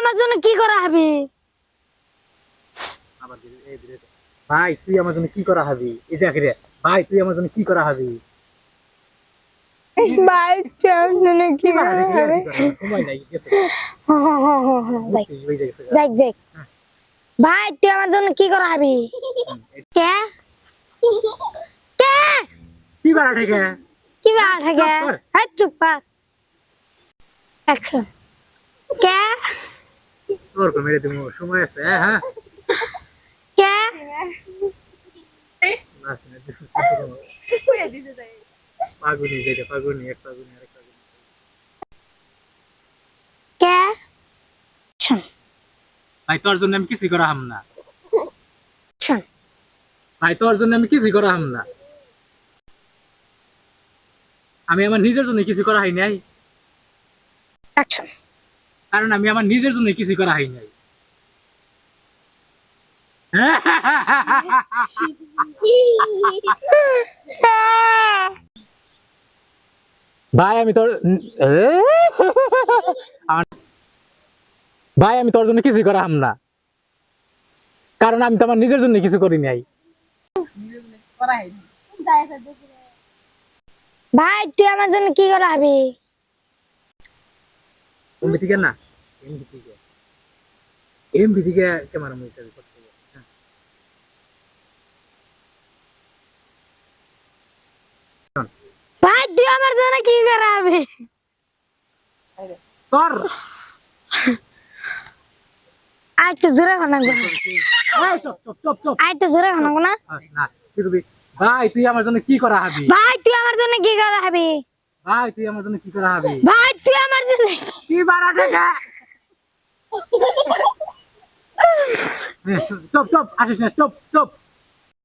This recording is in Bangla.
আমার জন্য কি করা হবে? আবার এই দিরে ভাই তুই আমার জন্য কি করা হবি এই যে আখিরে ভাই তুই আমার জন্য কি করা হবি ভাই তুই আমার জন্য কি করা হবে? সময় নাই গেছে যাই তুই হয়ে গেছে যাই যাই। ভাই তুই আমার জন্য কি করা হবে? কে কে কি করা ঠিক কি বাড়া থাকে? হ্যাঁ চুপ কর। অ্যাকশন। কে তোর কো মেরে দিমু সময় আছে হ্যাঁ কে বাস না পাগুনি যেটা পাগুনি এক পাগুনি আরেক পাগুনি কে অ্যাকশন ভাই তোর জন্য আমি কিছু করা হাম না অ্যাকশন ভাই তোর জন্য আমি কিছু করা হাম না আমি আমার নিজের জন্য কিছু করা হয় নাই অ্যাকশন কারণ আমি আমার নিজের জন্য কিছু করা হয় নাই ভাই আমি তোর ভাই আমি তোর জন্য কিছু করা হাম না কারণ আমি তো আমার নিজের জন্য কিছু করি নাই ভাই তুই আমার জন্য কি করা হবে? এমবি থেকে না এমবি থেকে ক্যামেরা মুভিটা করতে হবে ভাই তুই আমার জন্য কি করা হবে? কর আর একটু জোরে খানা গো। চপ চপ চপ চপ আর একটু জোরে খানা গো না। না কি করবি ভাই তুই আমার জন্য কি করা হবি ভাই তুই আমার জন্য কি করা হবে? ভাই তুই আমার জন্য কি করা হবি ভাই তুই আমার জন্য কি বাড়া দেখা চপ চপ আসিস না চপ চপ